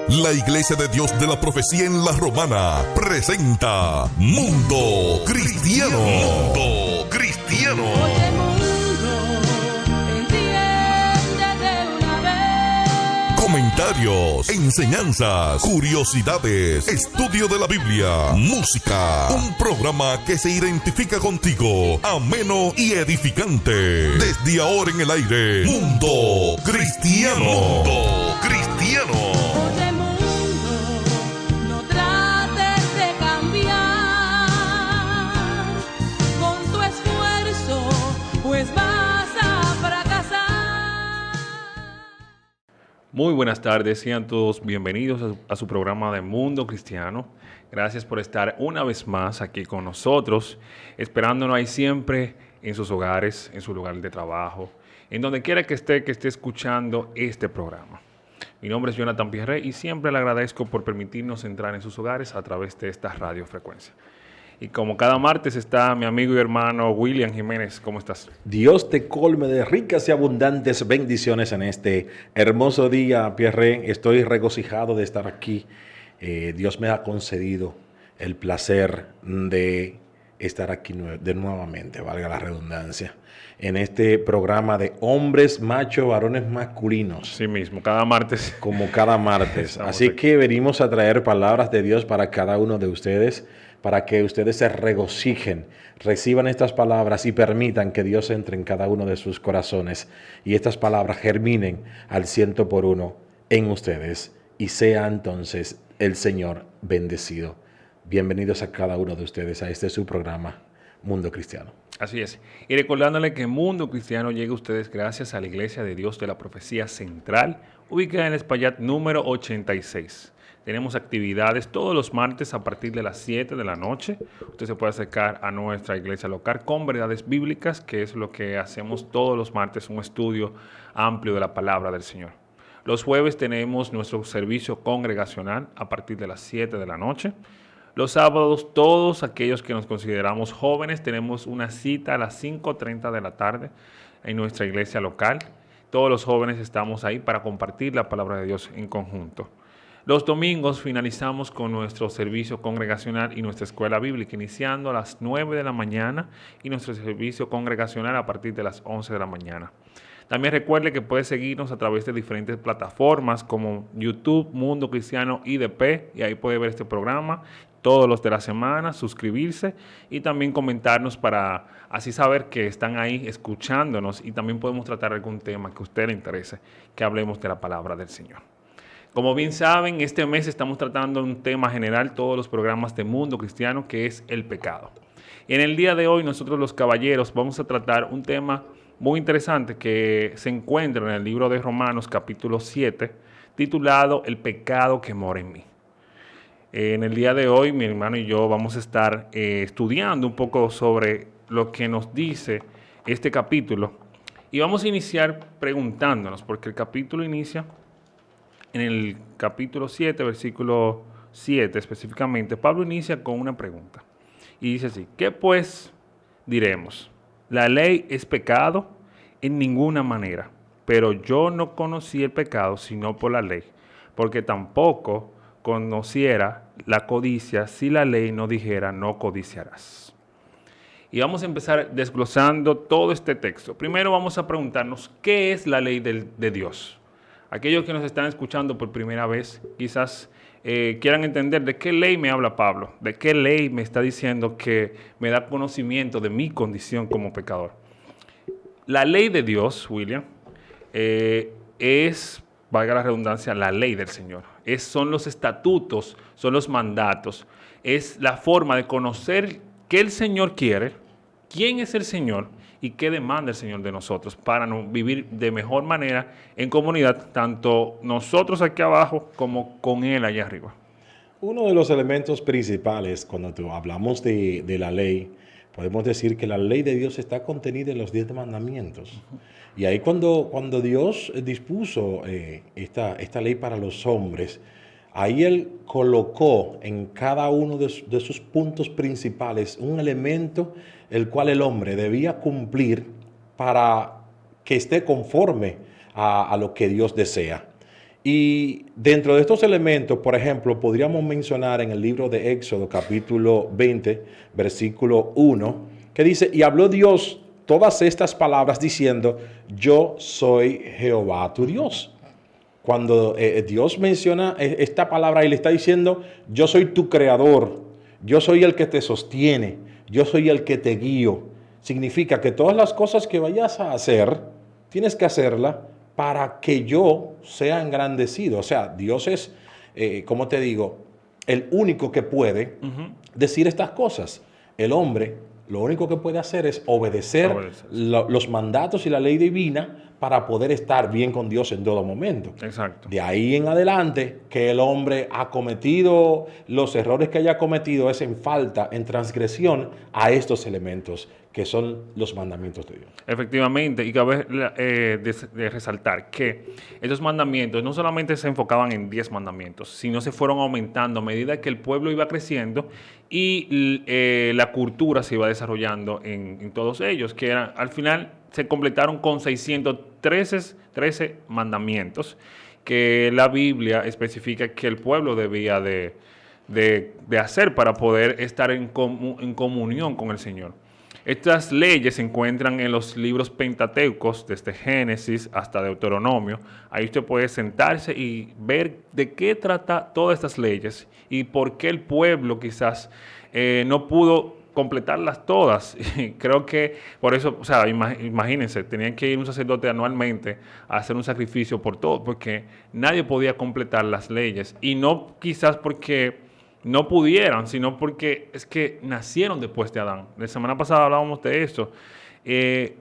La Iglesia de Dios de la Profecía en La Romana presenta Mundo Cristiano. Mundo Cristiano. Oye, mundo, entiende de una vez. Comentarios, enseñanzas, curiosidades, estudio de la Biblia, música. Un programa que se identifica contigo, ameno y edificante. Desde ahora en el aire, Mundo Cristiano. Mundo Cristiano. Oye, mundo, no trates de cambiar con tu esfuerzo, pues vas a fracasar. Muy buenas tardes, sean todos bienvenidos a su programa de Mundo Cristiano. Gracias por estar una vez más aquí con nosotros, esperándonos ahí siempre en sus hogares, en su lugar de trabajo, en donde quiera que esté escuchando este programa. Mi nombre es Jonathan Pierre y siempre le agradezco por permitirnos entrar en sus hogares a través de esta radiofrecuencia. Y como cada martes está mi amigo y hermano William Jiménez. ¿Cómo estás? Dios te colme de ricas y abundantes bendiciones en este hermoso día, Pierre. Estoy regocijado de estar aquí. Dios me ha concedido el placer de estar aquí nuevamente, valga la redundancia, en este programa de hombres, machos, varones masculinos. Sí mismo, cada martes. Como cada martes. Estamos Así aquí. que venimos a traer palabras de Dios para cada uno de ustedes, para que ustedes se regocijen, reciban estas palabras y permitan que Dios entre en cada uno de sus corazones y estas palabras germinen al 100% en ustedes y sea entonces el Señor bendecido. Bienvenidos a cada uno de ustedes a este su programa, Mundo Cristiano. Así es. Y recordándole que Mundo Cristiano llega a ustedes gracias a la Iglesia de Dios de la Profecía Central, ubicada en el Espaillat número 86. Tenemos actividades todos los martes a partir de las 7 de la noche. Usted se puede acercar a nuestra iglesia local con verdades bíblicas, que es lo que hacemos todos los martes, un estudio amplio de la palabra del Señor. Los jueves tenemos nuestro servicio congregacional a partir de las 7 de la noche. Los sábados, todos aquellos que nos consideramos jóvenes, tenemos una cita a las 5:30 de la tarde en nuestra iglesia local. Todos los jóvenes estamos ahí para compartir la palabra de Dios en conjunto. Los domingos finalizamos con nuestro servicio congregacional y nuestra escuela bíblica, iniciando a las 9 de la mañana y nuestro servicio congregacional a partir de las 11 de la mañana. También recuerde que puede seguirnos a través de diferentes plataformas como YouTube, Mundo Cristiano IDP, y ahí puede ver este programa todos los de la semana, suscribirse y también comentarnos para así saber que están ahí escuchándonos y también podemos tratar algún tema que a usted le interese, que hablemos de la palabra del Señor. Como bien saben, este mes estamos tratando un tema general, todos los programas de Mundo Cristiano, que es el pecado. Y en el día de hoy nosotros los caballeros vamos a tratar un tema muy interesante que se encuentra en el libro de Romanos capítulo 7, titulado El pecado que mora en mí. En el día de hoy, mi hermano y yo vamos a estar estudiando un poco sobre lo que nos dice este capítulo. Y vamos a iniciar preguntándonos, porque el capítulo inicia en el capítulo 7, versículo 7 específicamente. Pablo inicia con una pregunta. Y dice así: ¿qué pues diremos? ¿La ley es pecado? En ninguna manera. Pero yo no conocí el pecado sino por la ley, porque tampoco conociera la codicia si la ley no dijera no codiciarás. Y vamos a empezar desglosando todo este texto. Primero vamos a preguntarnos ¿qué es la ley de Dios? Aquellos que nos están escuchando por primera vez quizás quieran entender de qué ley me habla Pablo, de qué ley me está diciendo que me da conocimiento de mi condición como pecador. La ley de Dios, William, es, valga la redundancia, la ley del Señor. Son los estatutos, son los mandatos, es la forma de conocer qué el Señor quiere, quién es el Señor y qué demanda el Señor de nosotros para vivir de mejor manera en comunidad, tanto nosotros aquí abajo como con Él allá arriba. Uno de los elementos principales cuando hablamos de la ley, podemos decir que la ley de Dios está contenida en los 10 mandamientos. Y ahí cuando Dios dispuso esta ley para los hombres, ahí Él colocó en cada uno de sus puntos principales un elemento el cual el hombre debía cumplir para que esté conforme a lo que Dios desea. Y dentro de estos elementos, por ejemplo, podríamos mencionar en el libro de Éxodo, capítulo 20, versículo 1, que dice, y habló Dios todas estas palabras diciendo, yo soy Jehová tu Dios. Cuando Dios menciona esta palabra y le está diciendo, yo soy tu creador, yo soy el que te sostiene, yo soy el que te guío. Significa que todas las cosas que vayas a hacer, tienes que hacerlas para que yo sea engrandecido. O sea, Dios es, como te digo, el único que puede decir estas cosas. El hombre lo único que puede hacer es obedecer los mandatos y la ley divina para poder estar bien con Dios en todo momento. Exacto. De ahí en adelante, que el hombre ha cometido los errores que haya cometido es en falta, en transgresión a estos elementos que son los mandamientos de Dios. Efectivamente, y cabe de resaltar que estos mandamientos no solamente se enfocaban en 10 mandamientos, sino se fueron aumentando a medida que el pueblo iba creciendo y la cultura se iba desarrollando en todos ellos, que eran, al final se completaron con 613 mandamientos que la Biblia especifica que el pueblo debía de hacer para poder estar en comunión con el Señor. Estas leyes se encuentran en los libros pentateucos, desde Génesis hasta Deuteronomio. Ahí usted puede sentarse y ver de qué trata todas estas leyes y por qué el pueblo quizás no pudo completarlas todas. Creo que por eso, o sea, imagínense, tenían que ir un sacerdote anualmente a hacer un sacrificio por todo, porque nadie podía completar las leyes. Y no quizás porque no pudieran, sino porque es que nacieron después de Adán. La semana pasada hablábamos de eso.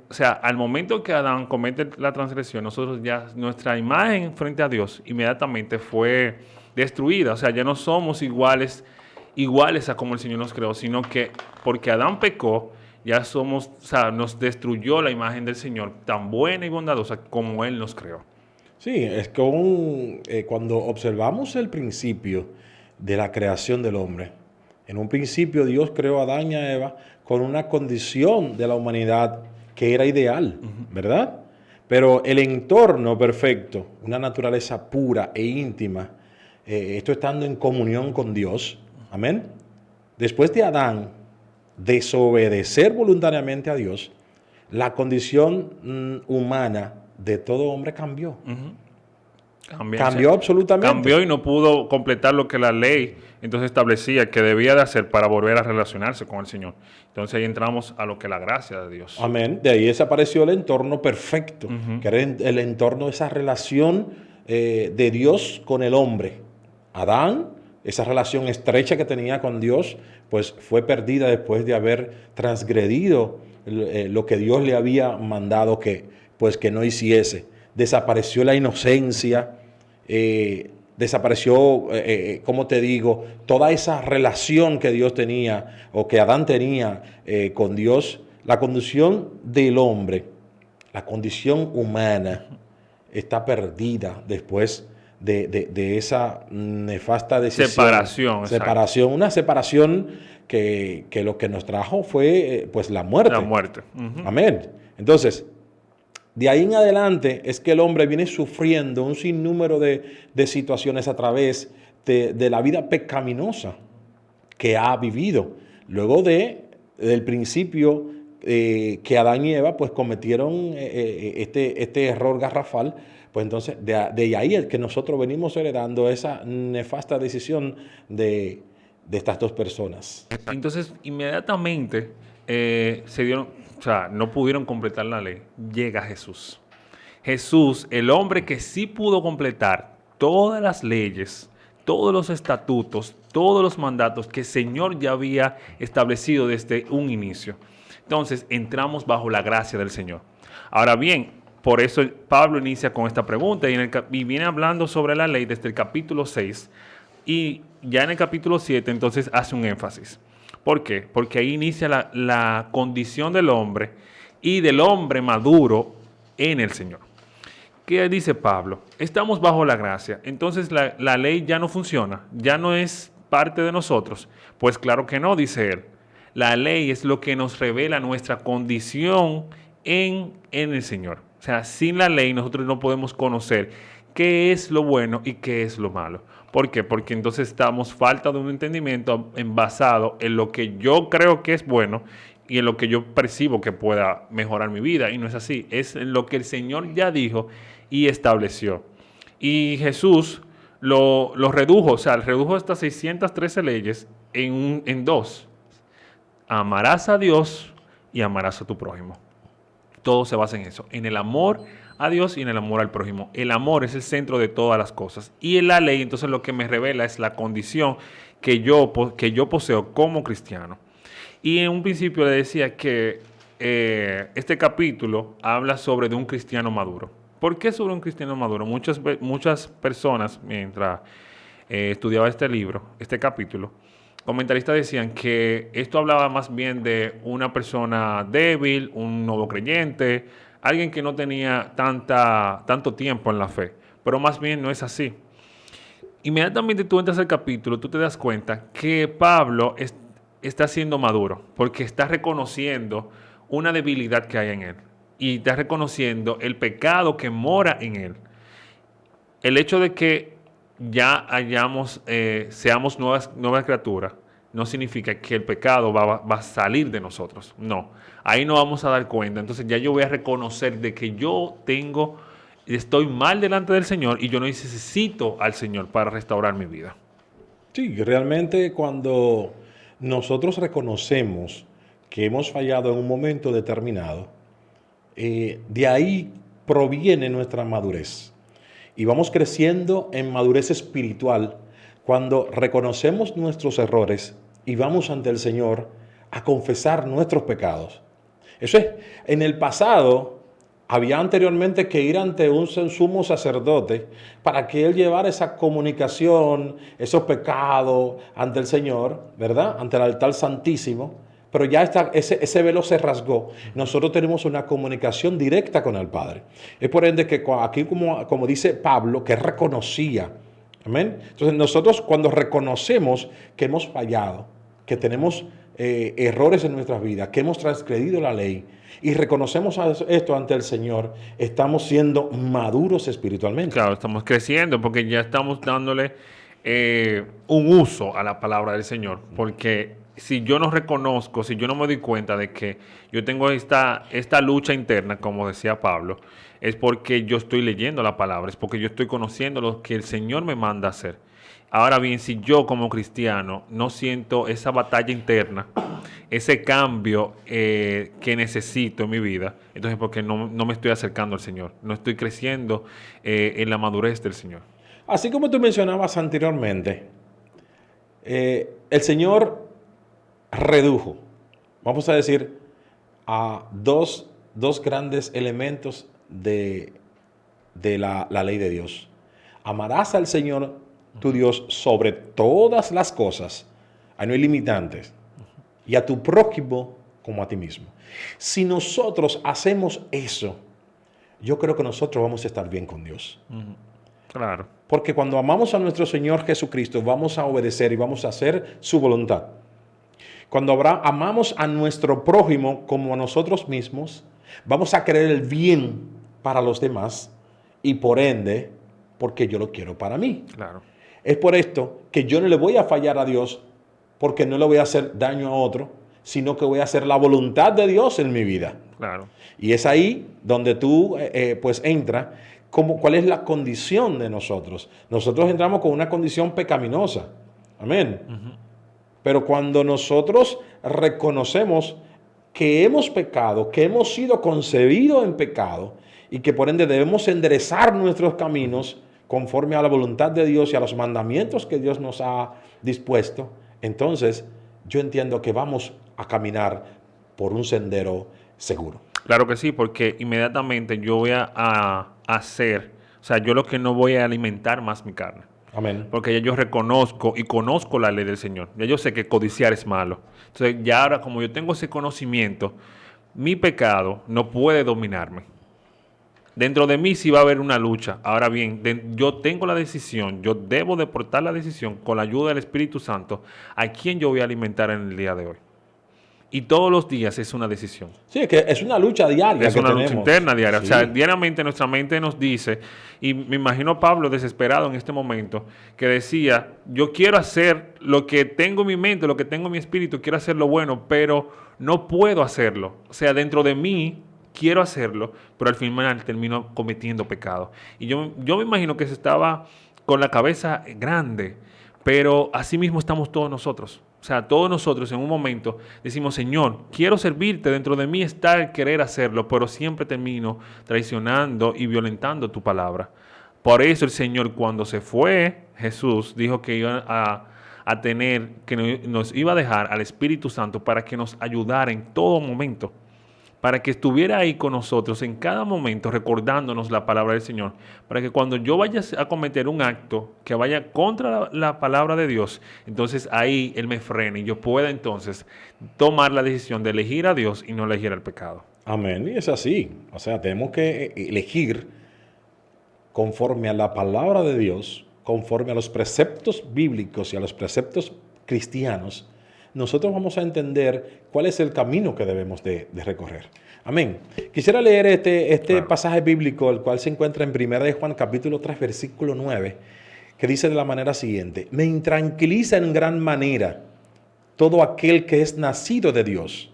O sea, al momento que Adán comete la transgresión, nosotros ya, nuestra imagen frente a Dios inmediatamente fue destruida. O sea, ya no somos iguales a como el Señor nos creó, sino que porque Adán pecó, ya somos, o sea, nos destruyó la imagen del Señor tan buena y bondadosa como Él nos creó. Sí, es que cuando observamos el principio de la creación del hombre, en un principio Dios creó a Adán y a Eva con una condición de la humanidad que era ideal, ¿verdad? Pero el entorno perfecto, una naturaleza pura e íntima, esto estando en comunión con Dios, amén. Después de Adán desobedecer voluntariamente a Dios, la condición humana de todo hombre cambió. Cambió absolutamente. Cambió y no pudo completar lo que la ley entonces establecía que debía de hacer para volver a relacionarse con el Señor. Entonces ahí entramos a lo que es la gracia de Dios. Amén. De ahí desapareció el entorno perfecto, que era el entorno de esa relación de Dios con el hombre. Adán, esa relación estrecha que tenía con Dios, pues fue perdida después de haber transgredido lo que Dios le había mandado que no hiciese. Desapareció la inocencia, desapareció, como te digo, toda esa relación que Dios tenía o que Adán tenía con Dios. La condición del hombre, la condición humana está perdida después de esa nefasta decisión. Separación. Una separación que lo que nos trajo fue pues la muerte. La muerte. Amén. Entonces, de ahí en adelante es que el hombre viene sufriendo un sinnúmero de situaciones a través de la vida pecaminosa que ha vivido. Luego del principio que Adán y Eva pues cometieron este error garrafal, pues entonces de ahí es que nosotros venimos heredando esa nefasta decisión de estas dos personas. Entonces, inmediatamente no pudieron completar la ley. Llega Jesús. Jesús, el hombre que sí pudo completar todas las leyes, todos los estatutos, todos los mandatos que el Señor ya había establecido desde un inicio. Entonces, entramos bajo la gracia del Señor. Ahora bien, por eso Pablo inicia con esta pregunta y viene hablando sobre la ley desde el capítulo 6 y ya en el capítulo 7 entonces hace un énfasis. ¿Por qué? Porque ahí inicia la condición del hombre y del hombre maduro en el Señor. ¿Qué dice Pablo? Estamos bajo la gracia, entonces la ley ya no funciona, ya no es parte de nosotros. Pues claro que no, dice él. La ley es lo que nos revela nuestra condición en el Señor. O sea, sin la ley nosotros no podemos conocer qué es lo bueno y qué es lo malo. ¿Por qué? Porque entonces estamos falta de un entendimiento basado en lo que yo creo que es bueno y en lo que yo percibo que pueda mejorar mi vida. Y no es así, es en lo que el Señor ya dijo y estableció. Y Jesús lo redujo, o sea, redujo estas 613 leyes en dos. Amarás a Dios y amarás a tu prójimo. Todo se basa en eso, en el amor a Dios y en el amor al prójimo. El amor es el centro de todas las cosas. Y en la ley, entonces, lo que me revela es la condición que yo poseo como cristiano. Y en un principio le decía que este capítulo habla sobre de un cristiano maduro. ¿Por qué sobre un cristiano maduro? Muchas personas, mientras estudiaba este libro, este capítulo, comentaristas decían que esto hablaba más bien de una persona débil, un nuevo creyente, alguien que no tenía tanto tiempo en la fe, pero más bien no es así. Inmediatamente tú entras al capítulo, tú te das cuenta que Pablo está siendo maduro, porque está reconociendo una debilidad que hay en él y está reconociendo el pecado que mora en él. El hecho de que ya seamos nuevas criaturas, no significa que el pecado va a salir de nosotros. No, ahí no vamos a dar cuenta. Entonces ya yo voy a reconocer de que estoy mal delante del Señor y yo no necesito al Señor para restaurar mi vida. Sí, realmente cuando nosotros reconocemos que hemos fallado en un momento determinado, de ahí proviene nuestra madurez. Y vamos creciendo en madurez espiritual cuando reconocemos nuestros errores y vamos ante el Señor a confesar nuestros pecados. Eso es, en el pasado había anteriormente que ir ante un sumo sacerdote para que él llevara esa comunicación, esos pecados ante el Señor, ¿verdad? Ante el altar santísimo. Pero ya ese velo se rasgó. Nosotros tenemos una comunicación directa con el Padre. Es por ende que aquí, como dice Pablo, que reconocía. Amén. Entonces nosotros cuando reconocemos que hemos fallado, que tenemos errores en nuestras vidas, que hemos transgredido la ley y reconocemos esto ante el Señor, estamos siendo maduros espiritualmente. Claro, estamos creciendo porque ya estamos dándole un uso a la palabra del Señor. Porque si yo no reconozco, si yo no me doy cuenta de que yo tengo esta lucha interna, como decía Pablo, es porque yo estoy leyendo la palabra, es porque yo estoy conociendo lo que el Señor me manda a hacer. Ahora bien, si yo como cristiano no siento esa batalla interna, ese cambio que necesito en mi vida, entonces porque no me estoy acercando al Señor, no estoy creciendo en la madurez del Señor. Así como tú mencionabas anteriormente, el Señor redujo, vamos a decir, a dos grandes elementos de la ley de Dios. Amarás al Señor tu Dios sobre todas las cosas, ahí no hay limitantes, y a tu prójimo como a ti mismo. Si nosotros hacemos eso, yo creo que nosotros vamos a estar bien con Dios. Claro. Porque cuando amamos a nuestro Señor Jesucristo, vamos a obedecer y vamos a hacer su voluntad. Cuando amamos a nuestro prójimo como a nosotros mismos, vamos a querer el bien para los demás y por ende, porque yo lo quiero para mí. Claro. Es por esto que yo no le voy a fallar a Dios porque no le voy a hacer daño a otro, sino que voy a hacer la voluntad de Dios en mi vida. Claro. Y es ahí donde tú pues entra cuál es la condición de nosotros. Nosotros entramos con una condición pecaminosa. Amén. Pero cuando nosotros reconocemos que hemos pecado, que hemos sido concebidos en pecado y que por ende debemos enderezar nuestros caminos conforme a la voluntad de Dios y a los mandamientos que Dios nos ha dispuesto, entonces yo entiendo que vamos a caminar por un sendero seguro. Claro que sí, porque inmediatamente yo voy a hacer, o sea, yo lo que no voy a alimentar más mi carne. Amén. Porque ya yo reconozco y conozco la ley del Señor. Ya yo sé que codiciar es malo. Entonces ya ahora como yo tengo ese conocimiento, mi pecado no puede dominarme. Dentro de mí sí va a haber una lucha. Ahora bien, yo tengo la decisión, yo debo de portar la decisión con la ayuda del Espíritu Santo a quién yo voy a alimentar en el día de hoy. Y todos los días es una decisión. Sí, es que es una lucha diaria Es que una lucha tenemos. interna diaria. Sí. O sea, diariamente nuestra mente nos dice, y me imagino a Pablo desesperado en este momento, que decía, yo quiero hacer lo que tengo en mi mente, lo que tengo en mi espíritu, quiero hacer lo bueno, pero no puedo hacerlo. O sea, dentro de mí quiero hacerlo, pero al final termino cometiendo pecado. Y yo me imagino que se estaba con la cabeza grande, pero así mismo estamos todos nosotros. O sea, todos nosotros en un momento decimos, Señor, quiero servirte, dentro de mí está el querer hacerlo, pero siempre termino traicionando y violentando tu palabra. Por eso el Señor, cuando se fue, Jesús dijo que iba a tener, que nos iba a dejar al Espíritu Santo para que nos ayudara en todo momento, para que estuviera ahí con nosotros en cada momento recordándonos la palabra del Señor, para que cuando yo vaya a cometer un acto que vaya contra la palabra de Dios, entonces ahí Él me frene y yo pueda entonces tomar la decisión de elegir a Dios y no elegir al pecado. Amén. Y es así. O sea, tenemos que elegir conforme a la palabra de Dios, conforme a los preceptos bíblicos y a los preceptos cristianos. Nosotros vamos a entender cuál es el camino que debemos de recorrer. Amén. Quisiera leer este Claro. pasaje bíblico, el cual se encuentra en 1 de Juan, capítulo 3, versículo 9, que dice de la manera siguiente: me intranquiliza en gran manera todo aquel que es nacido de Dios,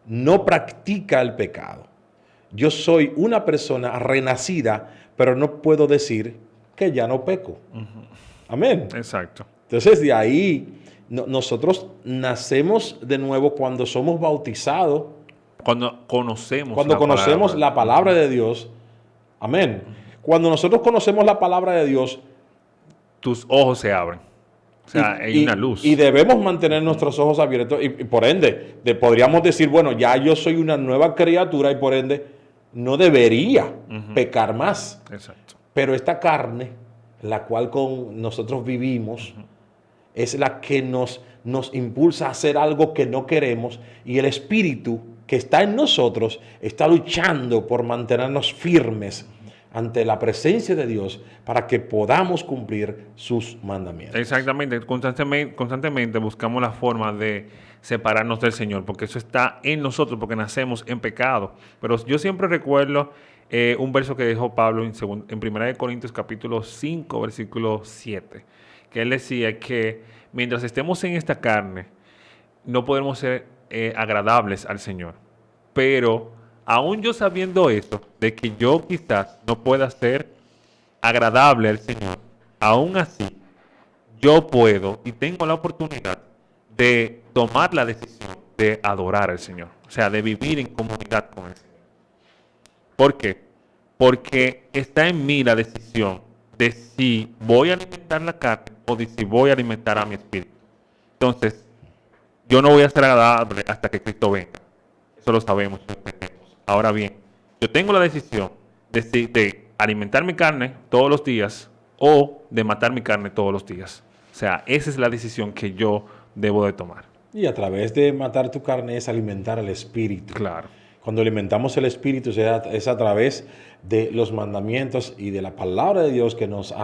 no practica el pecado. Yo soy una persona renacida, pero no puedo decir que ya no peco. Amén. Exacto. Entonces de ahí nosotros nacemos de nuevo cuando somos bautizados, Cuando conocemos cuando conocemos la palabra de Dios. Amén. Cuando nosotros conocemos la palabra de Dios, tus ojos se abren. O sea, hay una luz. Y debemos mantener nuestros ojos abiertos. Y por ende, podríamos decir, bueno, ya yo soy una nueva criatura y por ende no debería pecar más. Exacto. Pero esta carne, la cual con nosotros vivimos, es la que nos impulsa a hacer algo que no queremos, y el Espíritu que está en nosotros está luchando por mantenernos firmes ante la presencia de Dios para que podamos cumplir sus mandamientos. Exactamente, constantemente buscamos la forma de separarnos del Señor, porque eso está en nosotros, porque nacemos en pecado. Pero yo siempre recuerdo un verso que dejó Pablo en 1 Corintios capítulo 5, versículo 7, que él decía que mientras estemos en esta carne, no podemos ser agradables al Señor. Pero aún yo sabiendo esto, de que yo quizás no pueda ser agradable al Señor, aún así, yo puedo y tengo la oportunidad de tomar la decisión de adorar al Señor. O sea, de vivir en comunidad con el Señor. ¿Por qué? Porque está en mí la decisión de si voy a alimentar la carne o de si voy a alimentar a mi espíritu. Entonces, yo no voy a ser agradable hasta que Cristo venga. Eso lo sabemos, lo entendemos. Ahora bien, yo tengo la decisión de alimentar mi carne todos los días o de matar mi carne todos los días. O sea, esa es la decisión que yo debo de tomar. Y a través de matar tu carne es alimentar al Espíritu. Claro. Cuando alimentamos el Espíritu es a través de los mandamientos y de la palabra de Dios que nos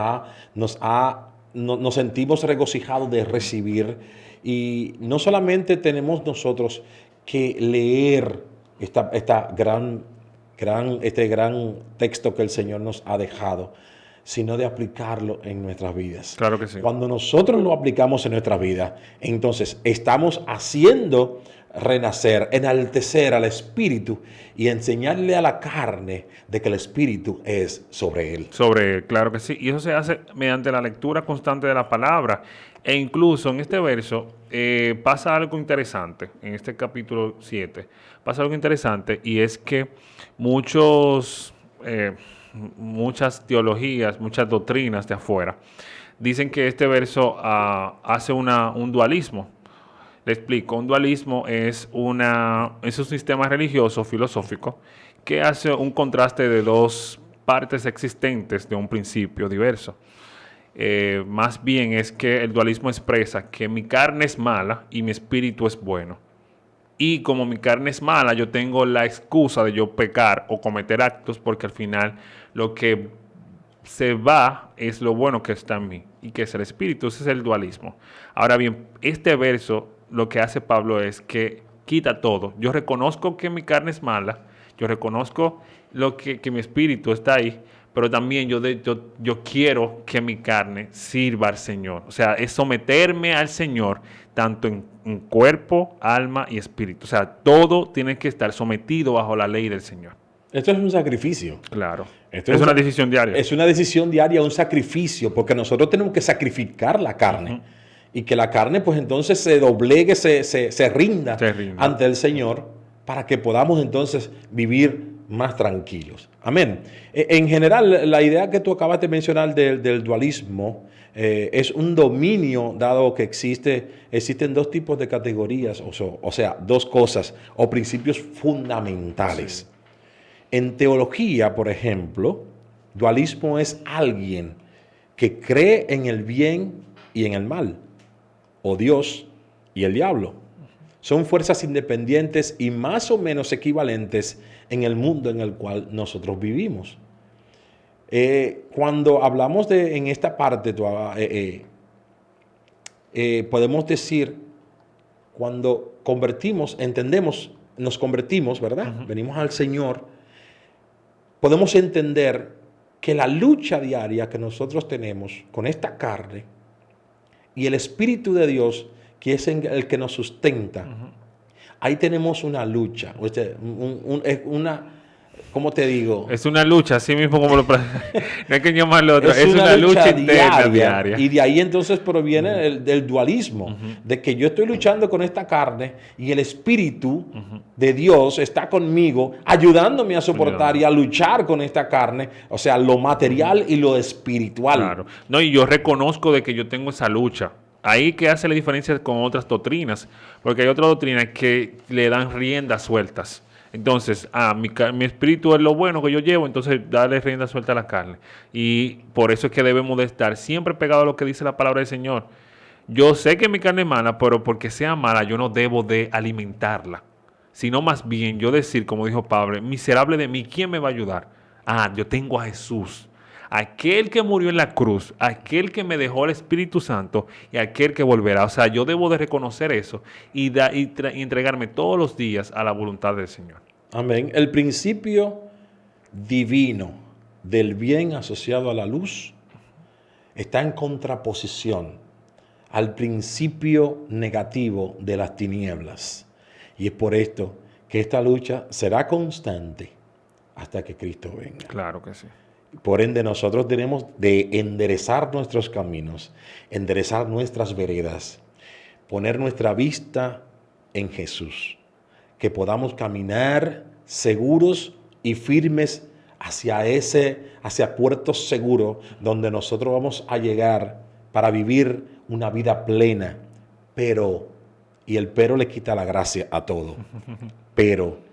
sentimos regocijados de recibir. Y no solamente tenemos nosotros que leer este gran texto que el Señor nos ha dejado, sino de aplicarlo en nuestras vidas. Claro que sí. Cuando nosotros lo aplicamos en nuestras vidas, entonces estamos haciendo renacer, enaltecer al Espíritu y enseñarle a la carne de que el Espíritu es sobre él. Claro que sí. Y eso se hace mediante la lectura constante de la palabra. E incluso en este verso pasa algo interesante, en este capítulo 7, pasa algo interesante, y es que muchas teologías, muchas doctrinas de afuera, dicen que este verso hace un dualismo. Le explico, un dualismo es un sistema religioso, filosófico, que hace un contraste de dos partes existentes de un principio diverso. Más bien es que el dualismo expresa que mi carne es mala y mi espíritu es bueno. Y como mi carne es mala, yo tengo la excusa de yo pecar o cometer actos, porque al final lo que se va es lo bueno que está en mí y que es el espíritu. Ese es el dualismo. Ahora bien, este verso lo que hace Pablo es que quita todo. Yo reconozco que mi carne es mala, yo reconozco que mi espíritu está ahí, pero también yo quiero que mi carne sirva al Señor. O sea, es someterme al Señor, tanto en cuerpo, alma y espíritu. O sea, todo tiene que estar sometido bajo la ley del Señor. Esto es un sacrificio. Claro. Esto Es una decisión diaria. Es una decisión diaria, un sacrificio, porque nosotros tenemos que sacrificar la carne. Y que la carne, pues entonces se doblegue, se rinda ante el Señor, para que podamos entonces vivir más tranquilos. Amén. En general, la idea que tú acabas de mencionar del dualismo es un dominio, dado que existen dos tipos de categorías, o sea, dos cosas o principios fundamentales. Sí. En teología, por ejemplo, dualismo es alguien que cree en el bien y en el mal, o Dios y el diablo. Son fuerzas independientes y más o menos equivalentes en el mundo en el cual nosotros vivimos. Cuando hablamos en esta parte, podemos decir, cuando nos convertimos, ¿verdad? Uh-huh. Venimos al Señor, podemos entender que la lucha diaria que nosotros tenemos con esta carne y el Espíritu de Dios, que es el que nos sustenta, uh-huh, ahí tenemos una lucha, ¿cómo te digo? Es una lucha, así mismo como no hay que llamarlo otro, es una lucha interna diaria. Y de ahí entonces proviene el dualismo, uh-huh, de que yo estoy luchando con esta carne y el Espíritu, uh-huh, de Dios está conmigo, ayudándome a soportar y a luchar con esta carne, o sea, lo material, uh-huh, y lo espiritual. Claro. No, y yo reconozco de que yo tengo esa lucha. Ahí que hace la diferencia con otras doctrinas, porque hay otras doctrinas que le dan riendas sueltas. Entonces, mi espíritu es lo bueno que yo llevo, entonces darle rienda suelta a la carne. Y por eso es que debemos de estar siempre pegados a lo que dice la palabra del Señor. Yo sé que mi carne es mala, pero porque sea mala yo no debo de alimentarla. Sino más bien yo decir, como dijo Pablo, miserable de mí, ¿quién me va a ayudar? Yo tengo a Jesús. Aquel que murió en la cruz, aquel que me dejó el Espíritu Santo y aquel que volverá. O sea, yo debo de reconocer eso y entregarme todos los días a la voluntad del Señor. Amén. El principio divino del bien asociado a la luz está en contraposición al principio negativo de las tinieblas. Y es por esto que esta lucha será constante hasta que Cristo venga. Claro que sí. Por ende, nosotros tenemos de enderezar nuestros caminos, enderezar nuestras veredas, poner nuestra vista en Jesús, que podamos caminar seguros y firmes hacia puerto seguro, donde nosotros vamos a llegar para vivir una vida plena. Y el pero le quita la gracia a todo, pero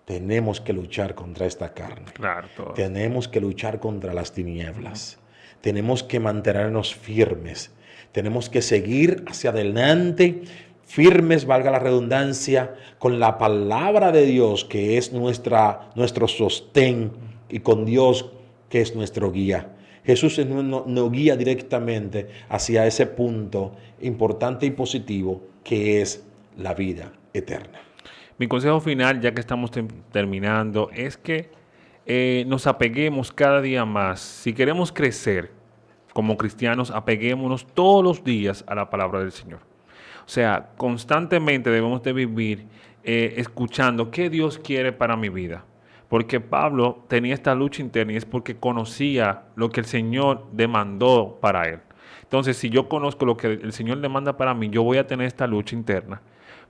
tenemos que luchar contra esta carne. Claro, todo. Tenemos que luchar contra las tinieblas. Uh-huh. Tenemos que mantenernos firmes. Tenemos que seguir hacia adelante, firmes, valga la redundancia, con la palabra de Dios, que es nuestro sostén, y con Dios, que es nuestro guía. Jesús nos guía directamente hacia ese punto importante y positivo, que es la vida eterna. Mi consejo final, ya que estamos terminando, es que nos apeguemos cada día más. Si queremos crecer como cristianos, apeguémonos todos los días a la palabra del Señor. O sea, constantemente debemos de vivir escuchando qué Dios quiere para mi vida. Porque Pablo tenía esta lucha interna y es porque conocía lo que el Señor demandó para él. Entonces, si yo conozco lo que el Señor demanda para mí, yo voy a tener esta lucha interna.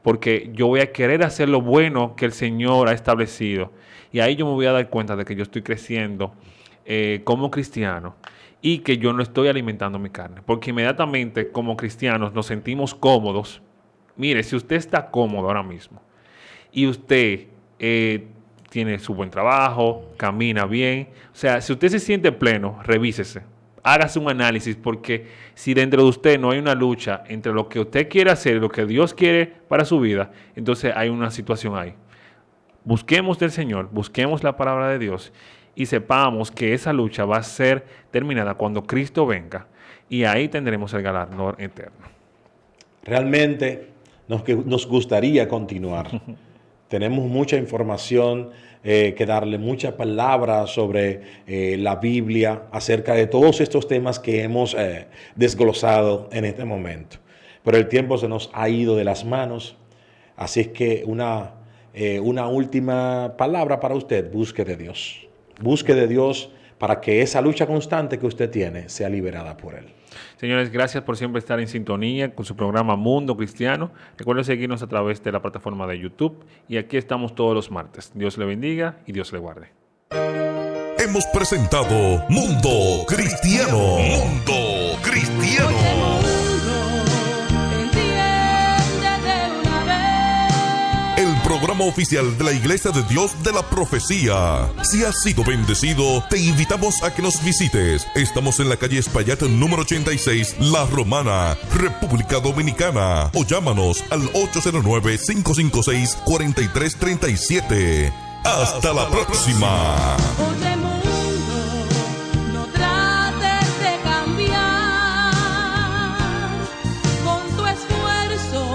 Porque yo voy a querer hacer lo bueno que el Señor ha establecido. Y ahí yo me voy a dar cuenta de que yo estoy creciendo como cristiano y que yo no estoy alimentando mi carne. Porque inmediatamente como cristianos nos sentimos cómodos. Mire, si usted está cómodo ahora mismo y usted tiene su buen trabajo, camina bien. O sea, si usted se siente pleno, revísese. Hágase un análisis, porque si dentro de usted no hay una lucha entre lo que usted quiere hacer y lo que Dios quiere para su vida, entonces hay una situación ahí. Busquemos del Señor, busquemos la palabra de Dios y sepamos que esa lucha va a ser terminada cuando Cristo venga y ahí tendremos el galardón eterno. Realmente nos gustaría continuar. Tenemos mucha información que darle, mucha palabra sobre la Biblia, acerca de todos estos temas que hemos desglosado en este momento. Pero el tiempo se nos ha ido de las manos, así es que una última palabra para usted: busque de Dios. Busque de Dios para que esa lucha constante que usted tiene sea liberada por Él. Señores, gracias por siempre estar en sintonía con su programa Mundo Cristiano. Recuerden seguirnos a través de la plataforma de YouTube y aquí estamos todos los martes. Dios le bendiga y Dios le guarde. Hemos presentado Mundo Cristiano. Mundo Cristiano. El programa oficial de la Iglesia de Dios de la Profecía. Si has sido bendecido, te invitamos a que nos visites. Estamos en la calle Espaillat número 86, La Romana, República Dominicana. O llámanos al 809-556-4337. Hasta la próxima. Oye, mundo, no trates de cambiar con tu esfuerzo.